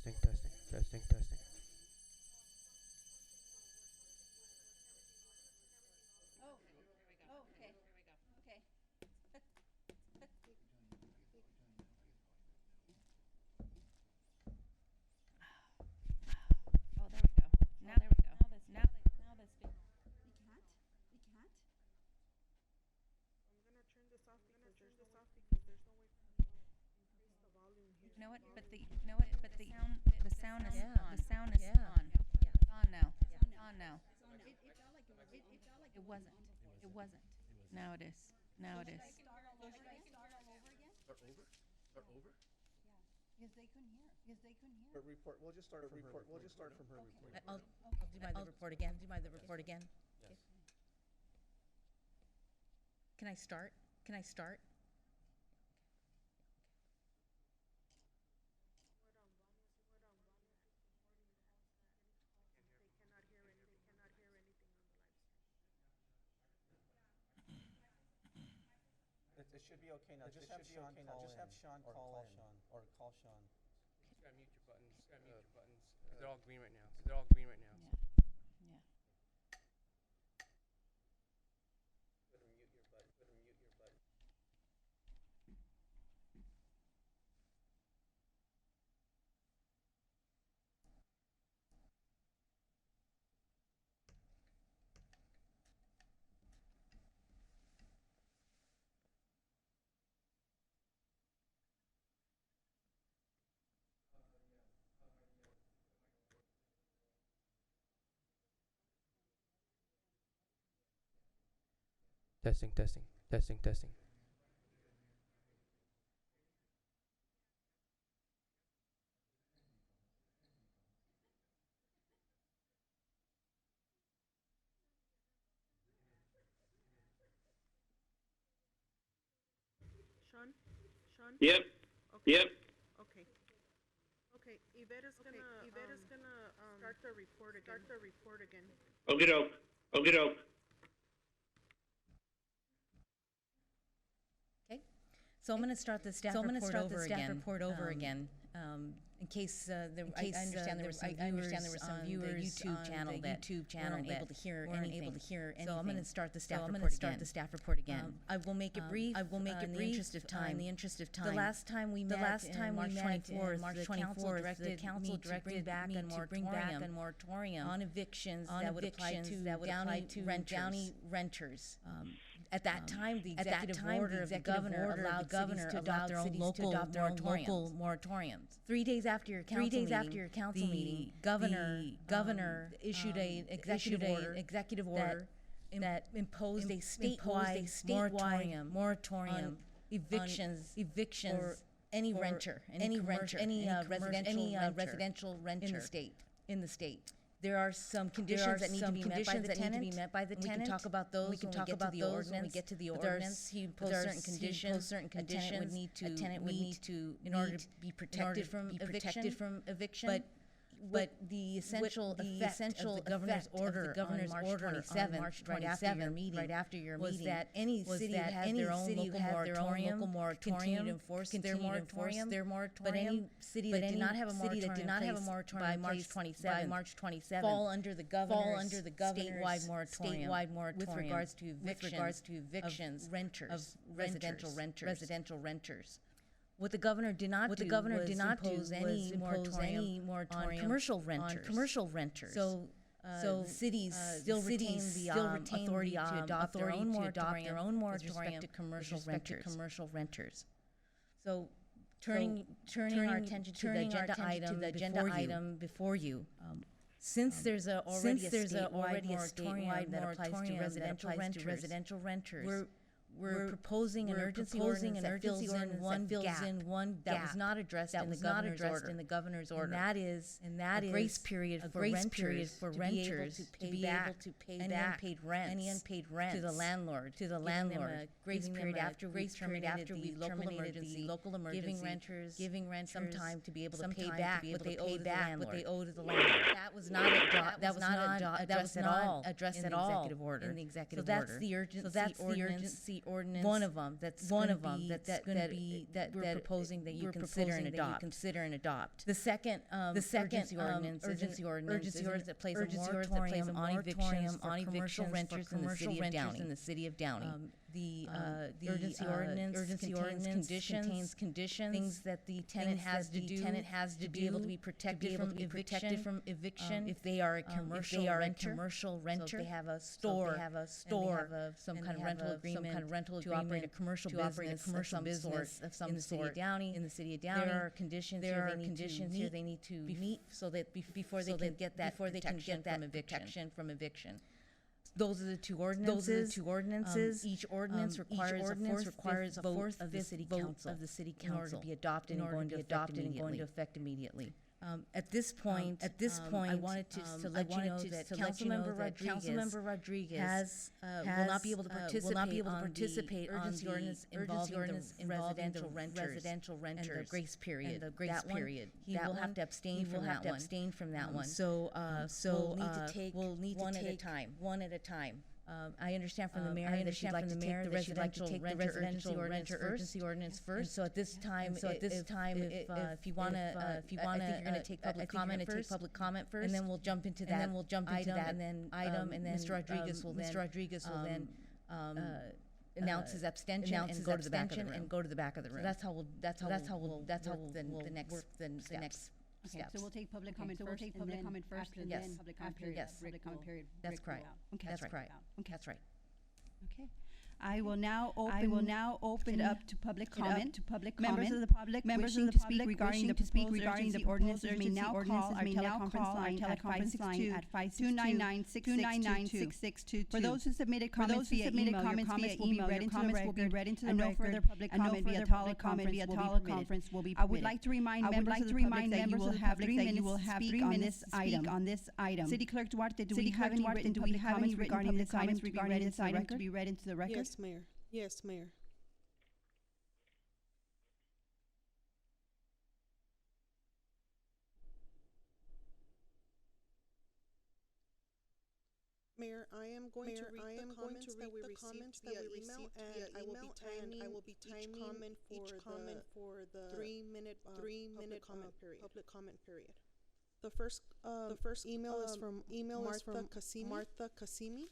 Testing, testing, testing, testing. Oh, there we go. Now there we go. Now this big. We can't? We can't? I'm gonna turn this off because there's no way for me to increase the volume here. You know what? But the sound is on. The sound is on. It's on now. It's on now. It felt like it felt like It wasn't. It wasn't. Now it is. Now it is. start all over again? Start all over again? Start over? Start over? Because they couldn't hear. Her report. We'll just start from her. We'll just start from her report. I'll do my report again. Do my report again. Yes. Can I start? Can I start? They cannot hear anything. They cannot hear anything on the live stream. It should be okay now. Just have Sean call in. Just have Sean call in. Or call Sean. Just gotta mute your buttons. Just gotta mute your buttons. 'Cause they're all green right now. 'Cause they're all green right now. Yeah. Yeah. Go to mute your button. Go to mute your button. Testing, testing, testing, testing. Sean? Sean? Yep. Okay. Yep. Okay. Okay. Yvette's gonna start the report again. Start the report again. Okie doke. Okie doke. Okay. So I'm going to start the staff report over again. In case I understand there were some viewers on the YouTube channel that weren't able to hear anything. So I'm going to start the staff report again. I will make it brief. In the interest of time. The last time we met, March 24th, the council directed me to bring back a moratorium on evictions that would apply to Downey renters. At that time, the executive order of the governor allowed cities to adopt their own local moratoriums. 3 days after your council meeting, the governor issued an executive order that imposed a statewide moratorium on evictions for any renter, any residential renter in the state. There are some conditions that need to be met by the tenant. We can talk about those when we get to the ordinance. He imposed certain conditions. A tenant would need to in order to be protected from eviction. But the essential effect of the governor's order on March 27th, right after your meeting, was that any city that had their own local moratorium continue to enforce their moratorium. But any city that did not have a moratorium by March 27th fall under the governor's statewide moratorium with regards to evictions of residential renters. What the governor did not impose any moratorium on commercial renters. So the cities still retain the authority to adopt their own moratorium with respect to commercial renters. So turning our attention to the agenda item before you. Since there's already a statewide moratorium that applies to residential renters, we're proposing an urgency ordinance that fills in one gap that was not addressed in the governor's order. And that is a grace period for renters to be able to pay back any unpaid rent to the landlord. A grace period after we terminated the local emergency, giving renters some time to be able to pay back what they owe to the landlord. That was not addressed at all in the executive order. So that's the urgency ordinance. One of them that's going to be that we're proposing that you consider and adopt. The second urgency ordinance that places a moratorium on evictions for commercial renters in the city of Downey. The urgency ordinance contains conditions, things that the tenant has to do to be able to be protected from eviction. If they are a commercial renter, so if they have a store, some kind of rental agreement to operate a commercial business of some sort in the city of Downey. There are conditions here they need to meet so that before they can get that protection from eviction. Those are the two ordinances. Each ordinance requires a fourth of the city council in order to be adopted and going to effect immediately. At this point, I wanted to let you know that Councilmember Rodriguez will not be able to participate on the ordinance involving the residential renters and the grace period. He will have to abstain from that one. So we'll need to take one at a time. I understand from the mayor that she'd like to take the residential urgency ordinance first. And so at this time, if you want to, I think you're going to take public comment first, and then we'll jump into that item, and then Mr. Rodriguez will then announce his abstention and go to the back of the room. So that's how we'll work the next. Okay, so we'll take public comment first, and then after Yes. public comment period. Yes. Public comment period. That's correct. Okay. That's right. Okay. That's right. Okay. I will now open it up to public comment. Members of the public wishing to speak regarding the ordinances may now call our teleconference line at 562-299-6622. For those who submitted comments via email, your comments will be read into the record, and no further public comment via teleconference will be permitted. I would like to remind members of the public that you will have 3 minutes to speak on this item. City Clerk Duarte, do we have any written comments regarding this item to be read into the record? Yes, Mayor. Mayor, I am going to read the comments that we received via email, and I will be timing each comment for the 3-minute public comment period. The first email is from Martha Cassimi.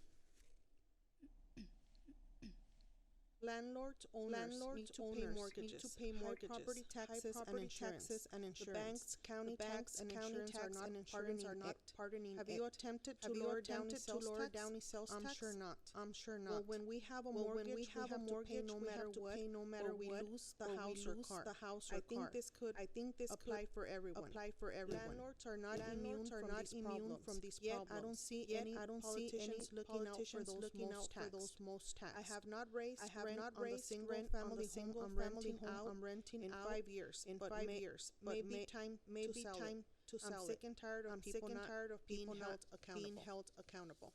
Landlords, owners need to pay mortgages, high property taxes and insurance. The bank's county tax and insurance are not pardoning it. Have you attempted to lower Downey sales tax? I'm sure not. Well, when we have a mortgage, we have to pay no matter what, or we lose the house or car. I think this could apply for everyone. Landlords are not immune from these problems. Yet I don't see any politicians looking out for those most taxed. I have not raised rent on the single family home I'm renting in 5 years. Maybe time to sell it. I'm sick and tired of people being held accountable.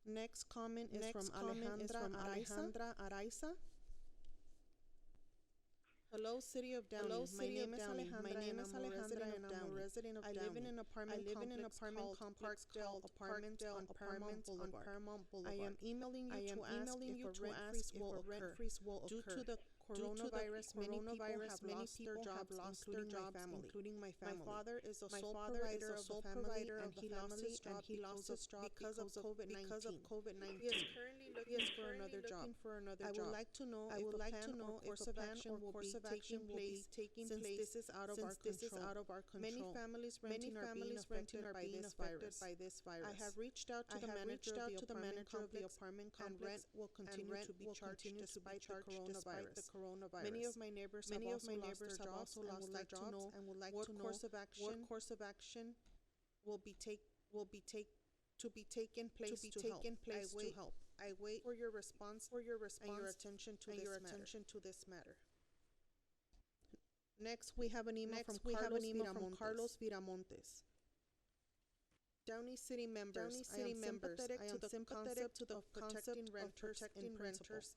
Next comment is from Alejandra Araiza. Hello, City of Downey. My name is Alejandra, and I'm a resident of Downey. I live in an apartment complex called Apartments on Paramount Boulevard. I am emailing you to ask if a rent freeze will occur. Due to the coronavirus, many people have lost their jobs, including my family. My father is the sole provider of the family, and he lost his job because of COVID-19. He is currently looking for another job. I would like to know if a course of action will be taking place since this is out of our control. Many families renting are being affected by this virus. I have reached out to the manager of the apartment complex, and rent will continue to be charged despite the coronavirus. Many of my neighbors have also lost their jobs and would like to know what course of action will be taken place to help. I wait for your response and your attention to this matter. Next, we have an email from Carlos Viramontes. Downey City members, I am sympathetic to the concept of protecting renters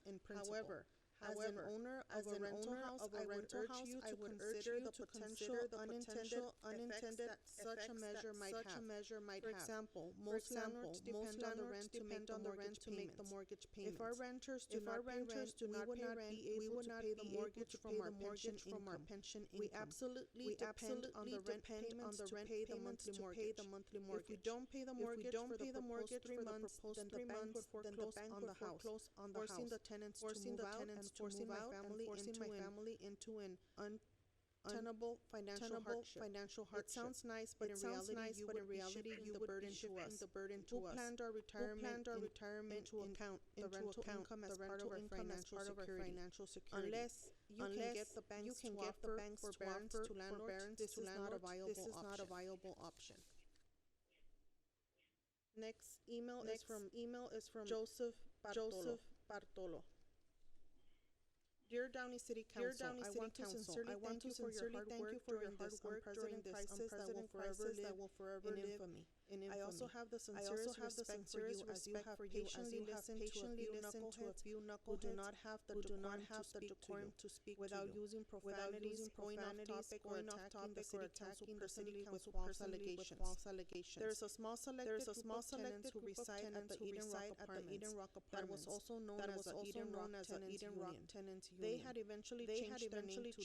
in principle. As an owner of a rental house, I would urge you to consider the potential unintended that such a measure might have. For example, most landlords depend on the rent to make the mortgage payments. If our renters do not pay rent, we would not be able to pay the mortgage from our pension income. We absolutely depend on the rent payments to pay the monthly mortgage. If we don't pay the mortgage for the proposed 3 months, then the bank would foreclose on the house, forcing the tenants to move out and forcing my family into an untenable financial hardship. It sounds nice, but in reality, you would be shifting the burden to us. Who planned our retirement into account the rental income as part of our financial security? Unless you can get the banks to offer forbearance to landlords, this is not a viable option. Next email is from Joseph Bartolo. Dear Downey City Council, I want to sincerely thank you for your hard work during this unprecedented crisis that will forever live in infamy. I also have the sincerest respect for you as you have patiently listened to a few knuckleheads who do not have the decorum to speak without using profanities, going off topic, or attacking the city council personally with false allegations. There is a small selected tenants who reside at the Eden Rock Apartments that was also known as the Eden Rock Tenants Union. They had eventually changed their name to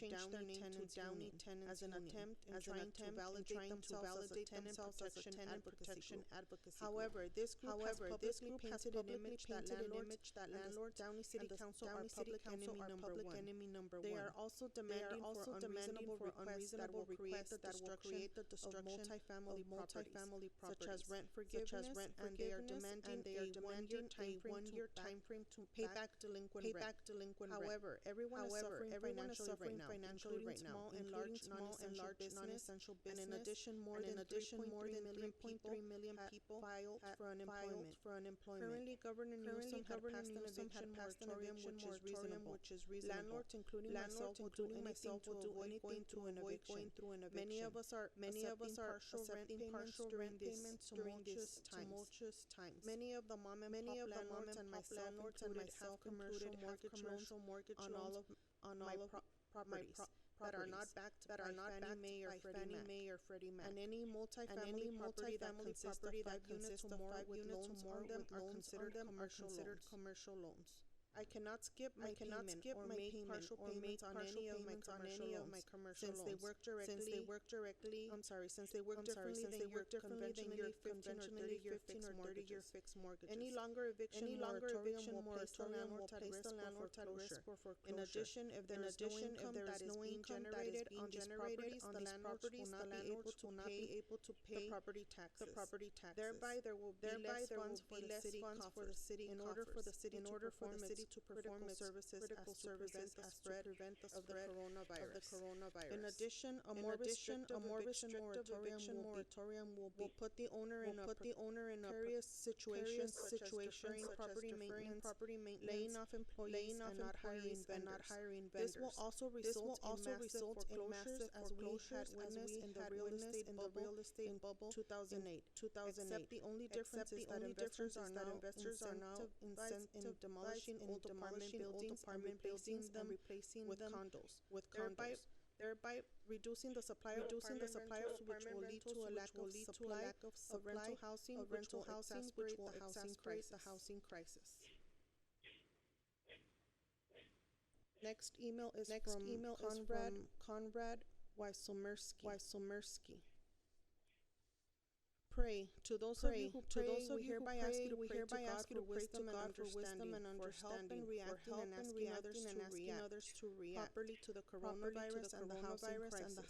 Downey Tenants as an attempt in trying to validate themselves as a tenant protection advocacy. However, this group has publicly painted an image that landlords, Downey City Council are public enemy number one. They are also demanding for unreasonable requests that will create the destruction of multifamily properties, such as rent forgiveness, and they are demanding a one-year time frame to pay back delinquent rent. However, everyone is suffering financially right now, including small and large non-essential business, and in addition, more than 3.3 million people filed for unemployment. Currently, Governor Newsom had passed an eviction moratorium, which is reasonable. Landlords, including myself, will do anything to avoid going through an eviction. Many of us are accepting partial rent payments during these tumultuous times. Many of the mom and pop landlords and myself have commercial mortgage loans on all of my properties that are not backed by Fannie Mae or Freddie Mac. And any multifamily property that consists of 5 units or more with loans on them are considered commercial loans. I cannot skip my payment or make partial payments on any of my commercial loans. Since they work differently than your conventionally 15 or 30-year fixed mortgages. Any longer eviction moratorium will place the landlord at risk for foreclosure. In addition, if there is no income that is being generated on these properties, the landlords will not be able to pay the property taxes. Thereby, there will be less funds for the city in order for the city to perform its critical services as to prevent the spread of the coronavirus. In addition, a more restrictive eviction moratorium will put the owner in a precarious situation, such as deferring property maintenance, laying off employees, and not hiring vendors. This will also result in massive foreclosures as we had witnessed in the real estate bubble 2008. Except the only difference is that investors are now incentivized in demolishing old apartment buildings and replacing them with condos, thereby reducing the supply of apartments, which will lead to a lack of supply of rental housing, which will exacerbate the housing crisis. Next email is from Conrad Wysomersky. Pray to those of you who pray. We hereby ask you to pray to God for wisdom and understanding, for help in asking others to react properly to the coronavirus and the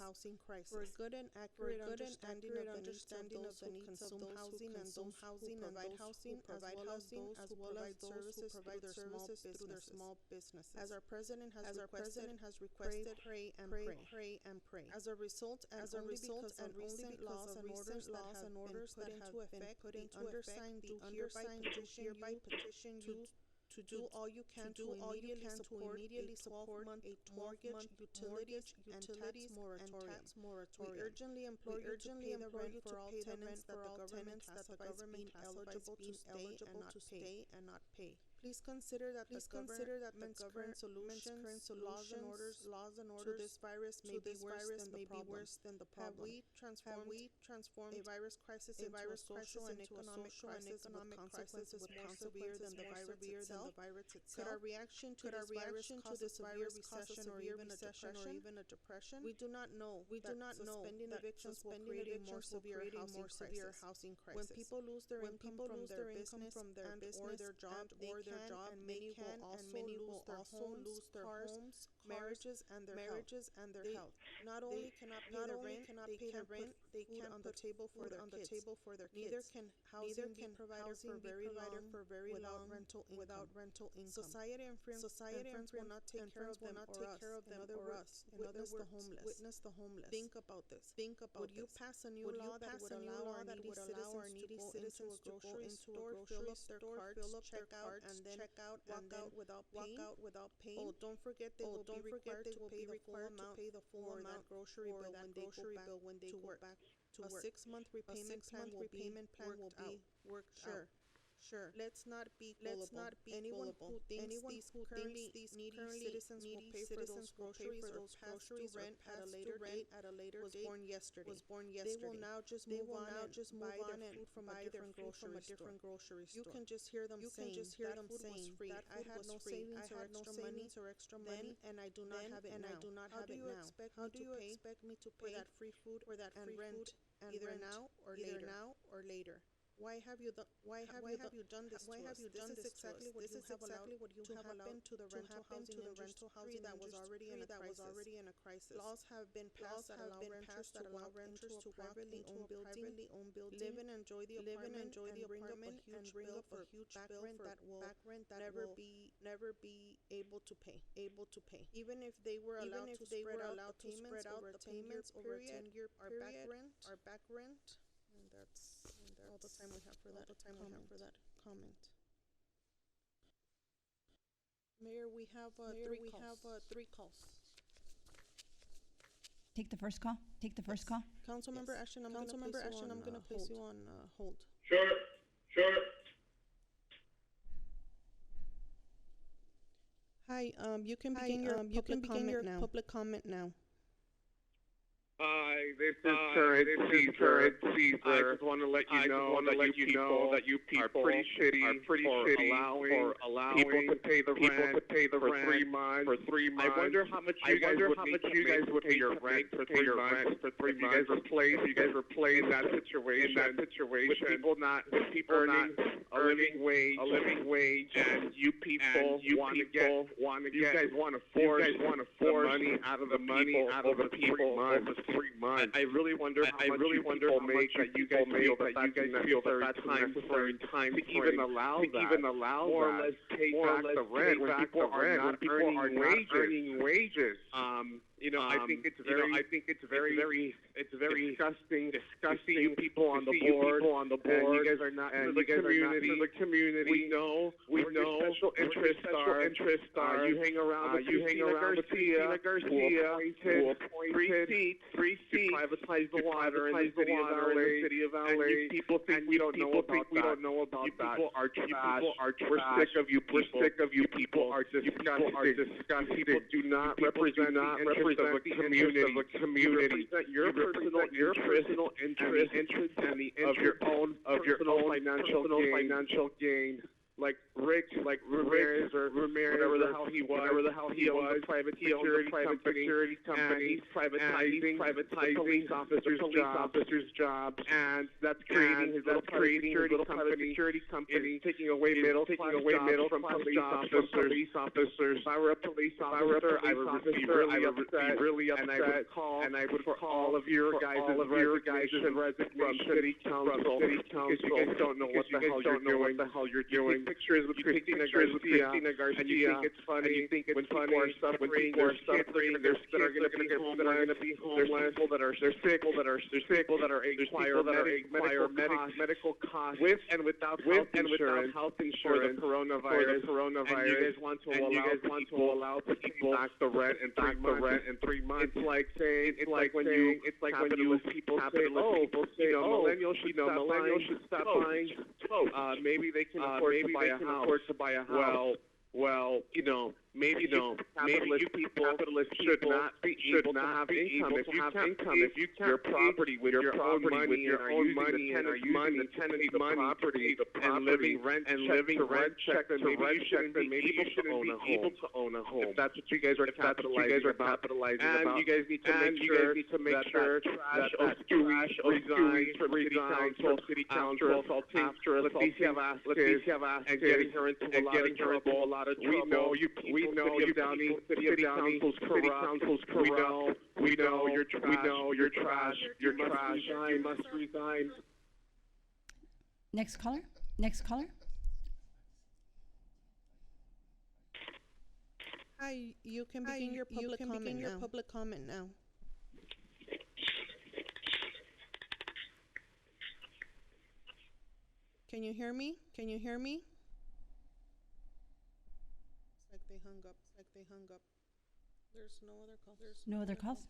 housing crisis. For a good and accurate understanding of the needs of those who consume housing and those who provide housing, as well as those who provide services through their small businesses. As our president has requested, pray and pray. As a result, and only because of recent laws and orders that have been put into effect, the undersigned do hereby petition you to do all you can to immediately support a 12-month utilities and tax moratorium. We urgently implore you to pay the rent for all tenants that the government has deemed eligible to stay and not pay. Please consider that the government's current solutions, laws and orders to this virus may be worse than the problem. Have we transformed a virus crisis into a social and economic crisis with consequences more severe than the virus itself? Could our reaction to this virus cause a severe recession or even a depression? We do not know. Suspending evictions will create a more severe housing crisis. When people lose their income from their business or their job, and many will also lose their homes, marriages, and their health. Not only cannot pay the rent, they can't put food on the table for their kids. Neither can housing be provided for very long without rental income. Society and friends will not take care of them or us. In other words, witness the homeless. Think about this. Would you pass a new law that would allow our needy citizens to go into a grocery store, fill up their cart, and then walk out without paying? Oh, don't forget they will be required to pay the full amount grocery bill when they go back to work. A 6-month repayment plan will be worked out. Sure. Let's not be gullible. Anyone who thinks these currently needy citizens will pay for those groceries or pass to rent at a later date was born yesterday. They will now just move on and buy their food from a different grocery store. You can just hear them saying that food was free. I had no savings or extra money, and I do not have it now. How do you expect me to pay for that free food and rent either now or later? Why have you done this to us? This is exactly what you have allowed to the rental housing industry that was already in a crisis. Laws have been passed that allow renters to walk into a privately owned building, live and enjoy the apartment, and bring up a huge bill for back rent that never be able to pay. Even if they were allowed to spread out the payments over a 10-year period, our back rent. And that's all the time we have for that comment. Mayor, we have three calls. Take the first call. Councilmember Ashton, I'm gonna place you on hold. Sure. Hi, you can begin your public comment now. Hi, this is Current Caesar. I just want to let you know that you people are pretty shitty for allowing people to pay the rent for 3 months. I wonder how much you guys would pay your rent for 3 months. If you guys were placed in that situation with people not earning a living wage, and you people want to force the money out of the people over 3 months. I really wonder how much you guys feel that that's necessary time to even allow more or less pay back the rent when people are not earning wages. I think it's very disgusting to see you people on the board, and you guys are not for the community. We know your special interests are. You hang around with Christina Garcia, who appointed 3 seats to privatize the water in the city of LA. And you people think we don't know about that. You people are trash. We're sick of you people. You people are disgusting. People do not represent the interest of the community. You represent your personal interest and the interest of your own financial gain. Like Rick Ramirez or whatever the hell he was, private security company, he's privatizing police officers' jobs, and that's creating his little private security company, taking away middle from police officers. If I were a police officer, I would be really upset, and I would call all of your guys' resignation from city council, because you guys don't know what the hell you're doing. Pictures with Christina Garcia, and you think it's funny when people are suffering, there's kids that are going to be homeless, there's people that are require medical costs with and without health insurance for the coronavirus, and you guys want to allow people back the rent in 3 months. It's like when you people say, millennials millennials should stop buying clothes. Maybe they can afford to buy a house. Well, maybe you people should not be able to have income. If you can't your property with your own money and are using the tenant's money and living rent check, then maybe you shouldn't be able to own a home. If that's what you guys are capitalizing about. And you guys need to make sure that trash resigns from city council after Leticia Vasquez and getting her into a lot of trouble. We know you Downey, city council's corrupt. We know you're trash. You must resign. Next caller. Hi, you can begin your public comment now. Can you hear me? It's like they hung up. There's no other calls.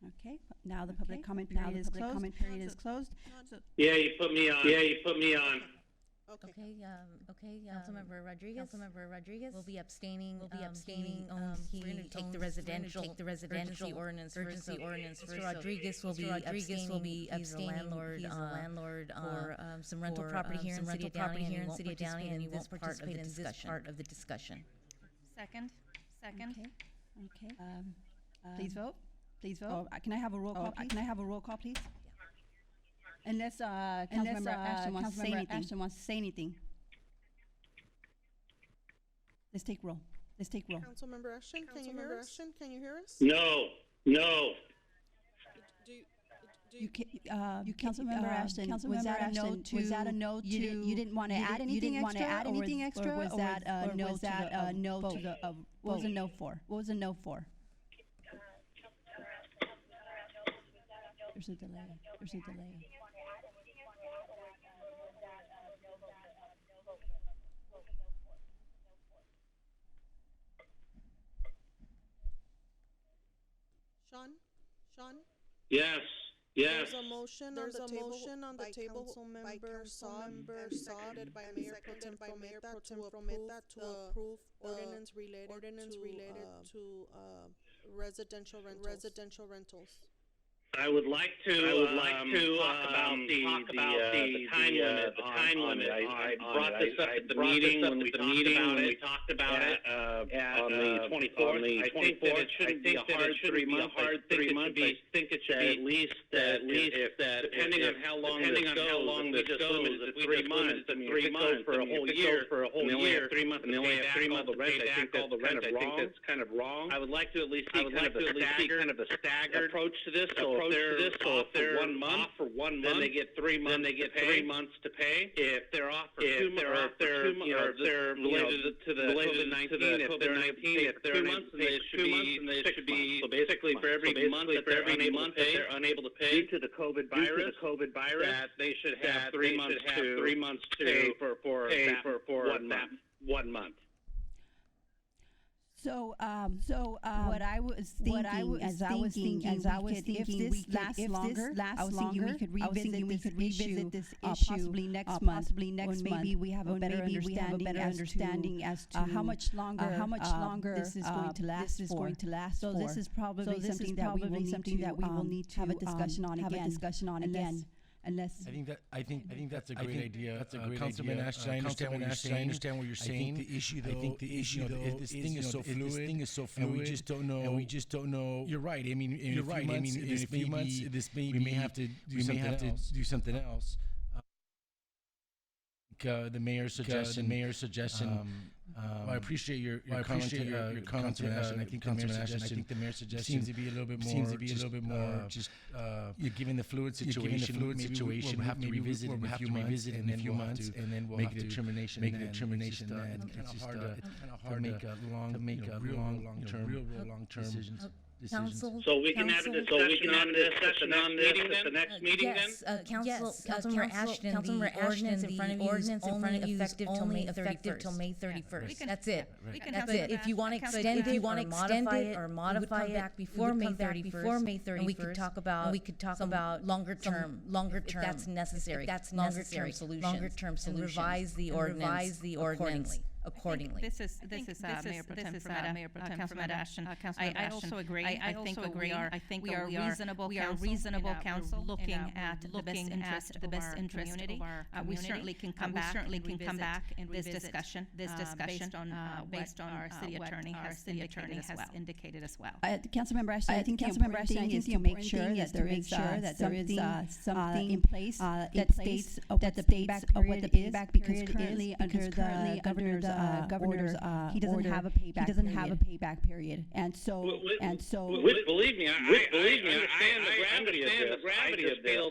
Okay, now the public comment period is closed. Yeah, you put me on. Okay. Councilmember Rodriguez will be abstaining. We're going to take the residential urgency ordinance. Mr. Rodriguez will be abstaining. He's a landlord for some rental property here in City of Downey, and he won't participate in this part of the discussion. Second. Okay. Please vote. Oh, can I have a roll call, please? Unless Councilmember Ashton wants to say anything. Let's take roll. Councilmember Ashton, can you hear us? No. Councilmember Ashton, was that a no to? You didn't want to add anything extra, or was that a no to the? What was a no for? There's a delay. Sean? Yes. There's a motion on the table by Councilmember Saad by Mayor Pro Tem Prometa to approve ordinance related to residential rentals. I would like to talk about the time limit. I brought this up at the meeting when we talked about it on the 24th. I think that it shouldn't be a hard 3 months. I think it should be at least depending on how long this goes. If we just limit it to 3 months for a whole year, and they only have 3 months to pay back all the rent, I think that's kind of wrong. I would like to at least see kind of a staggered approach to this. So if they're off for 1 month, then they get 3 months to pay. If they're off for 2 months, or if they're related to the COVID-19, if they're 2 months, then they should be 6 months. So basically, for every month that they're unable to pay due to the COVID virus, that they should have 3 months to pay for 1 month. So, what I was thinking, as I was thinking, if this lasts longer, I was thinking we could revisit this issue possibly next month, when maybe we have a better understanding as to how much longer this is going to last for. So this is probably something that we will need to have a discussion on again. Unless I think that's a great idea. That's a great Councilman idea. Ashton, I understand what you're saying. I think the issue though, this thing is so fluid, and we just don't know. You're right. I mean, in a few months, we may have to do something else. The mayor's suggestion. I appreciate your comment, Councilman. I think the mayor's suggestion seems to be a little bit more just given the fluid situation. We'll have to revisit in a few months, and then we'll make a determination. It's kind of hard to make a long-term decisions. Council. So we can have a discussion on this at the next meeting then? Yes, Councilmember Ashton, the ordinance in front of you is only effective till May 31st. That's it. That's it. If you want to extend it, or modify it back before May 31st, and we could talk about longer term, if that's necessary, longer term solutions, and revise the ordinance accordingly. This is Mayor Pro Tem Councilmember Ashton. I also agree. I think we are reasonable council looking at the best interest of our community. We certainly can come back and revisit this discussion based on our city attorney has indicated as well. Councilmember Ashton, I think the important thing is to make sure that there is something in place that states what the payback period is, because currently under the governor's he doesn't have a payback period, and so believe me, I understand the gravity of this. I just feel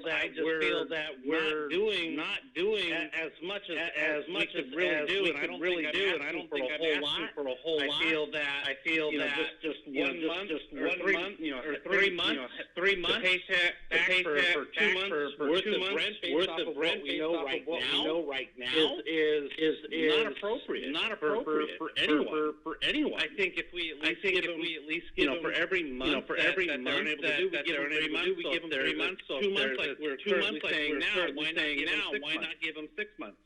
that we're not doing as much as we could really do, and I don't think I'm asking for a whole lot. I feel that just 1 month, or 3 months, to pay back for 2 months worth of rent based off of what we know right now is not appropriate. Not appropriate for anyone. I think if we at least give them, for every month that they're unable to do, we give them 3 months. So 2 months like we're saying now. Why not give them 6 months?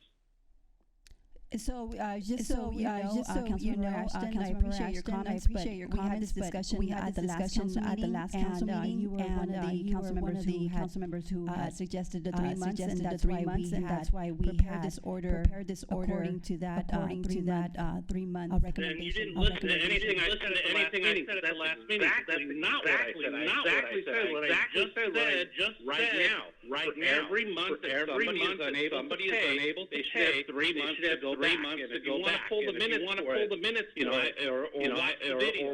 So, just so you know, Councilmember Ashton, I appreciate your comments, but we had this discussion at the last council meeting, and you were one of the council members who suggested the 3 months, and that's why we prepared this order according to that 3 month recommendation. And you didn't listen to anything I said at the last meeting. That's not what I said. I said what I just said right now. Every month that somebody is unable to pay, they should have 3 months to go back. If you want to pull the minutes, or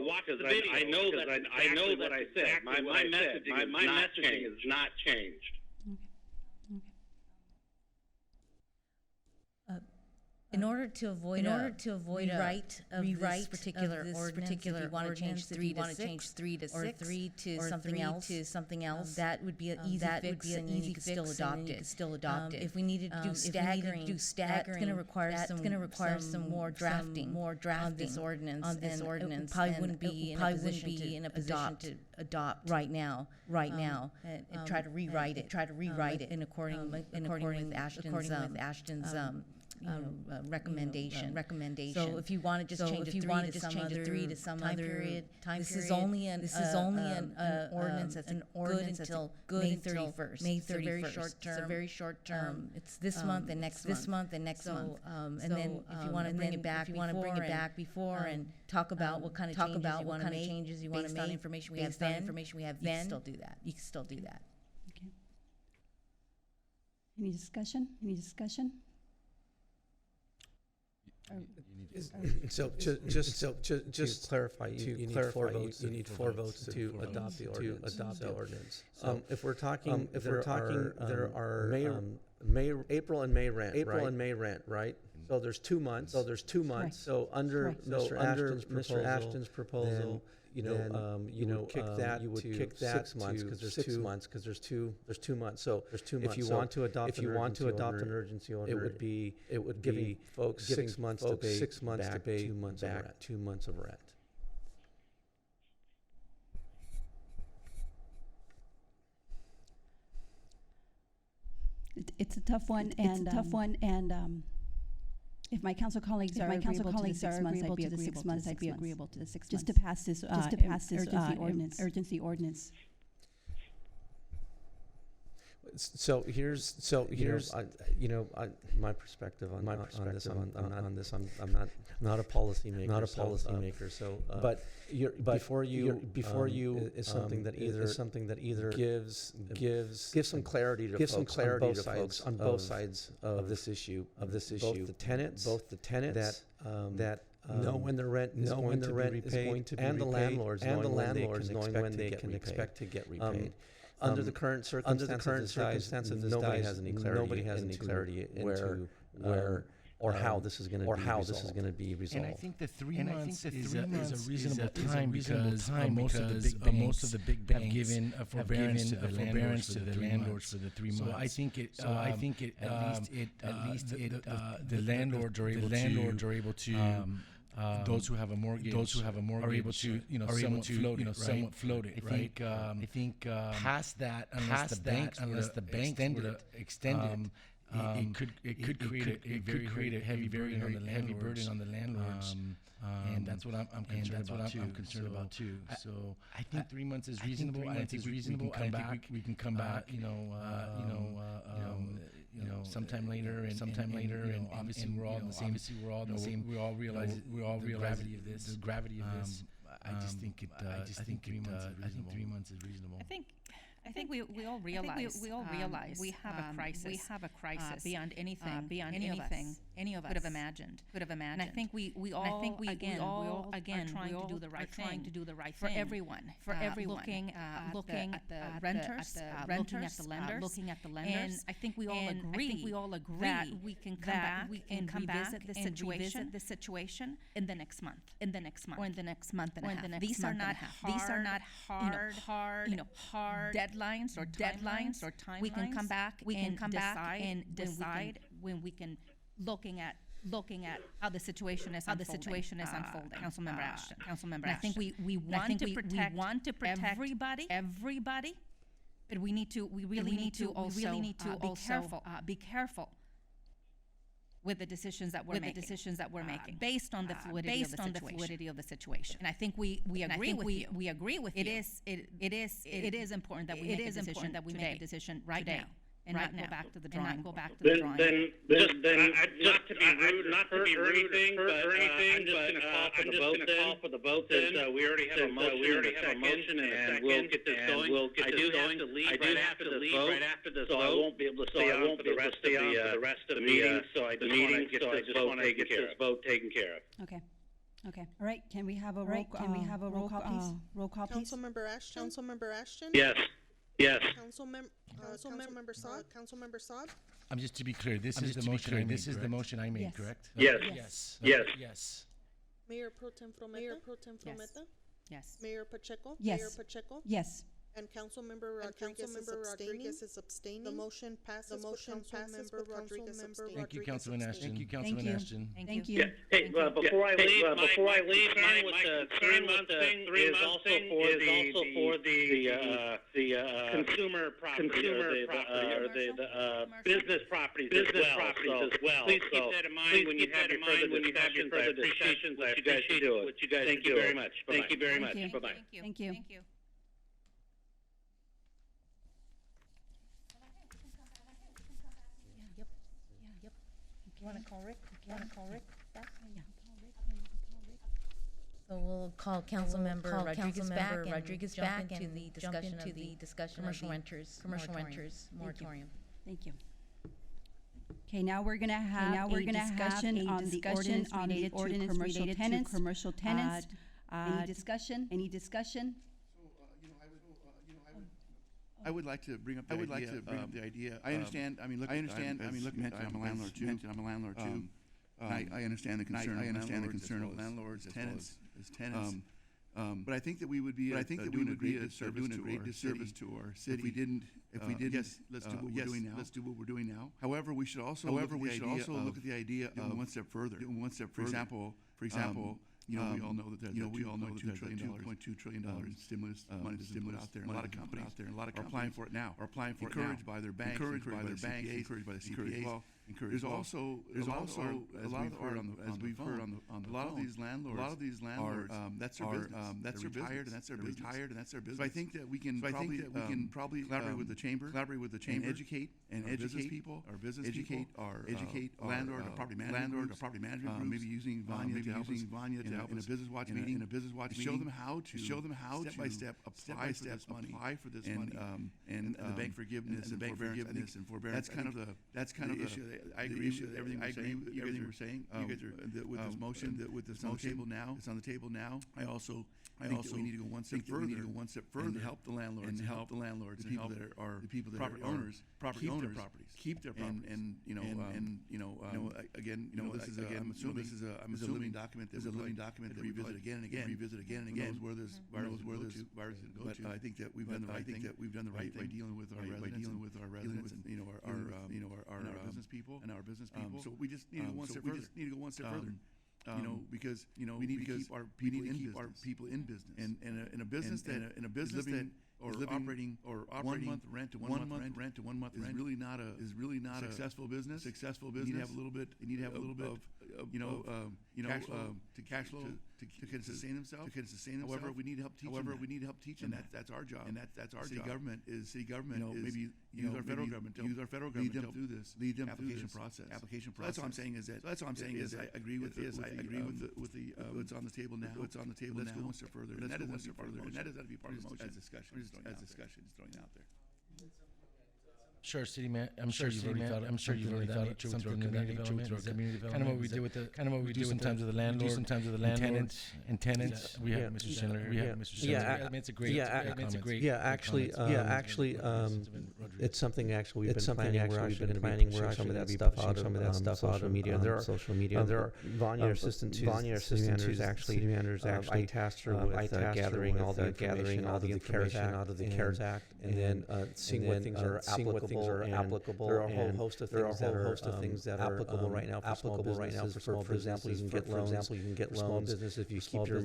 watch the video, I know that I said. My messaging is not changed. In order to avoid a rewrite of this particular ordinance, if you want to change 3 to 6, or 3 to something else, that would be an easy fix, and you could still adopt it. If we needed to do staggering, that's going to require some more drafting on this ordinance, and probably wouldn't be in a position to adopt right now, and try to rewrite it in according with Ashton's recommendation. So if you want to just change a 3 to some other period, this is only an ordinance that's good until May 31st. It's a very short term. It's this month and next month. And then if you want to bring it back before and talk about what kind of changes you want to make based on information we have then, you can still do that. Okay. Any discussion? So just to clarify, you need 4 votes to adopt the ordinance. If we're talking, there are April and May rent, right? So there's 2 months. Correct. So under Mr. Ashton's proposal, you would kick that 6 months because there's 6 months because there's 2 months. So if you want to adopt an urgency order, it would give folks 6 months to pay 2 months of rent. It's a tough one, and if my council colleagues are agreeable to the 6 months, I'd be agreeable to the 6 months. Just to pass this urgency ordinance. So here's my perspective on this. I'm not a policymaker. So, before you is something that either gives some clarity to folks on both sides of this issue. Both the tenants that know when their rent is going to be repaid, and the landlords knowing when they can expect to get repaid. Under the current circumstances, nobody has any clarity into where or how this is going to be resolved. And I think the 3 months is a reasonable time because most of the big banks have given a forbearance to the landlords for the 3 months. So I think the landlords are able to. Those who have a mortgage are able to, somewhat float it, right? I think past that, unless the bank were to extend it, it could create a heavy burden on the landlords. And that's what I'm concerned about too. So I think 3 months is reasonable. I think we can come back. Sometime later, and obviously we're all the same. We all realize the gravity of this. I just think 3 months is reasonable. I think we all realize we have a crisis. Beyond anything any of us could have imagined. And I think we all are trying to do the right thing for everyone. Looking at the renters, looking at the lenders, and I think we all agree that we can come back and revisit the situation in the next month, or in the next month and a half. These are not hard deadlines or timelines. We can come back and decide when we can looking at how the situation is unfolding. Councilmember Ashton. And I think we want to protect everybody, but we really need to also be careful with the decisions that we're making based on the fluidity of the situation. And I think we agree with you. It is important that we make a decision right now. And not go back to the drawing board. Then, not to be rude or anything, but I'm just going to call for the vote. Since we already have a motion and we'll get this going. I do have to leave right after this vote, so I won't be able to stay on for the rest of the meeting. So I just want to get this vote taken care of. Okay. All right. Can we have a roll call, please? Roll call, please. Councilmember Ashton. Yes. Councilmember Saab. Just to be clear, this is the motion I made, correct? Yes. Mayor Pro Tem Frometa. Yes. Mayor Pacheco. Yes. And Councilmember Rodriguez is abstaining. The motion passes. Councilmember Rodriguez abstaining. Thank you, Councilman Ashton. Thank you. Hey, before I leave, my concern with the 3 month thing is also for the consumer property or the business properties as well. Please keep that in mind when you have your further discussions. I appreciate what you guys do. Thank you very much. Thank you very much. Bye-bye. Thank you. You want to call Rick? back? So we'll call Councilmember Rodriguez back into the discussion of the commercial renters moratorium. Thank you. Okay, now we're gonna have a discussion on the ordinance related to commercial tenants. Any discussion? I would like to bring up the idea. I understand. Looking at I'm a landlord too. I understand the concern of landlords as tenants. But I think that we would be doing a great disservice to our city if we didn't. Let's do what we're doing now. However, we should also look at the idea of one step further. For example. We all know that there's $2.2 trillion stimulus money that's been put out there, and a lot of companies are applying for it now. Encouraged by their banks, encouraged by the CPAs. There's also a lot of these landlords are that's their business. They're retired and that's their business. So I think that we can probably collaborate with the chamber, and educate people, educate landlord or property management groups, maybe using Vanya to help us in a business watch meeting, show them how to step by step apply for this money, and the bank forgiveness and forbearance. That's kind of the issue. I agree with everything we're saying. You guys are with this motion, with this on the table now. It's on the table now. I also think that we need to go one step further and help the landlords, the people that are property owners, keep their properties. And again, this is I'm assuming a living document that we revisit again and again. Who knows where this virus is going to go to? But I think that we've done the right thing. We've done the right thing by dealing with our residents and our business people and our business people. So we just need to go one step further. Because we need to keep our people in business. And in a business that is operating 1 month rent to 1 month is really not a successful business. You need to have a little bit of cash flow to sustain themselves. However, we need help teaching. And that's our job. City government is maybe use our federal government to lead them through this application process. That's all I'm saying is I agree with what's on the table now. Let's go one step further. And that is to be part of the motion as discussion. Just throwing out there. Sure, city man. I'm sure you've already thought it through community development. Kind of what we do with sometimes with the landlord, sometimes with the landlord and tenants. We have Mr. Schindler. It's a great. Actually, it's something we've been planning. We're actually going to be pushing some of that stuff out of media. There are Vanya, our assistant city managers actually. I tasked her with gathering all the information out of the CARES Act, and then seeing what things are applicable. There are a whole host of things that are applicable right now for small businesses. For example, you can get loans. Business if you keep your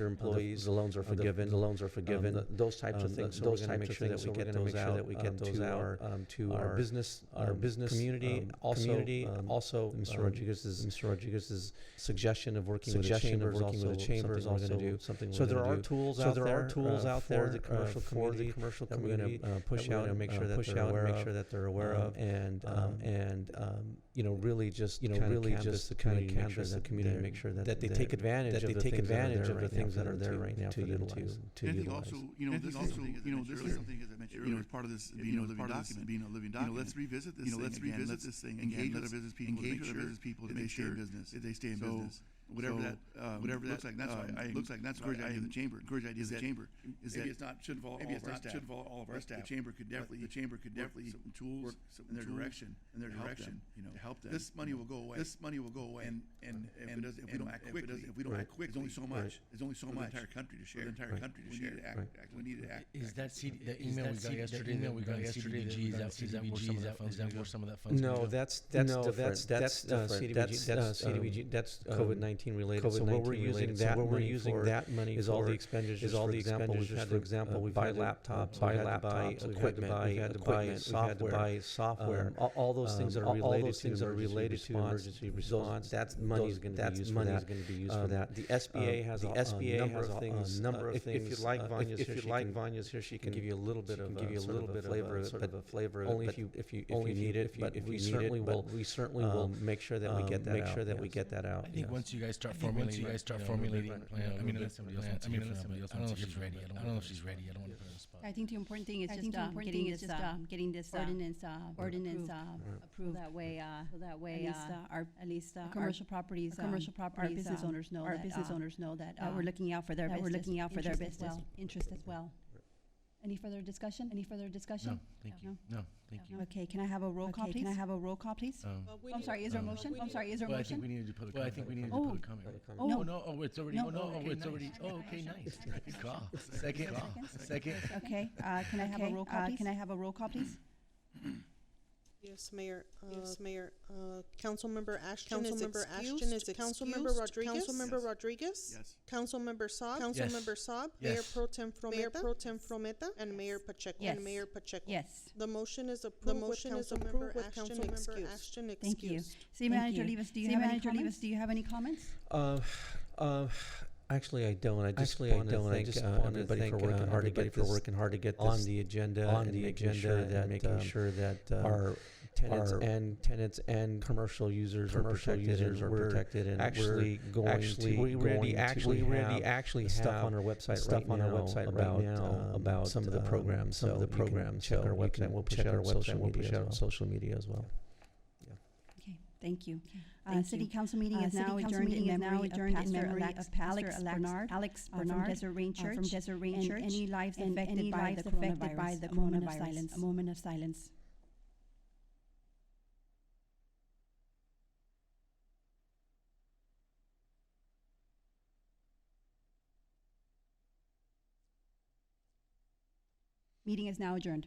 employees, the loans are forgiven. Those types of things. So we're going to make sure that we get those out to our business community. Also, Mr. Rodriguez's suggestion of working with the chambers. Also going to do something. So there are tools out there for the commercial community that we're going to push out and make sure that they're aware of, and really just canvass the community, make sure that they take advantage of the things that are there right now for them to utilize. This is something, as I mentioned, as part of this being a living document. Let's revisit this thing. Engage other business people to make sure they stay in business. Whatever that looks like. That's why I encourage the idea of the chamber. Is that maybe it shouldn't fall all of our staff. The chamber could definitely some tools in their direction to help them. This money will go away. And if we don't act quickly, there's only so much. There's only so much. The entire country to share. We need to act. Is that the email we got yesterday? CDBG, is that where some of that funds? No, that's different. That's CDBG. That's COVID-19 related. So what we're using that money is all the expenditures. For example, we've buy laptops, buy equipment, we had to buy software. All those things that are related to emergency response. That money is going to be used for that. The SBA has a number of things. If you like Vanya's here, she can give you a little bit of flavor. Only if you need it. But we certainly will make sure that we get that out. I think once you guys start formulating a plan. I mean, unless somebody else wants to hear from somebody else. I don't know if she's ready. I don't know if she's ready. I don't want to put her on the spot. I think the important thing is getting this ordinance approved. That way, at least commercial properties, our business owners know that we're looking out for their business interest as well. Any further discussion? No, thank you. No, thank you. Okay, can I have a roll call, please? I'm sorry, is there a motion? I think we need to put a comment. Oh, it's already. Oh, okay, nice. Good call. Second. Okay, can I have a roll call, please? Yes, Mayor. Councilmember Ashton is excused. Councilmember Rodriguez. Yes. Councilmember Saab. Yes. Mayor Pro Tem Frometa. And Mayor Pacheco. Yes. The motion is approved. With Councilmember Ashton excused. Thank you. City Manager Levis, do you have any comments? Actually, I don't. I just want to thank everybody for working hard to get this on the agenda, making sure that our tenants and commercial users are protected, and we already actually have stuff on our website right now about some of the programs. Check our website. We'll push it on social media as well. Thank you. City Council meeting is now adjourned in memory of Pastor Alex Bernard from Desert Rain Church, and any lives affected by the coronavirus. A moment of silence. Meeting is now adjourned.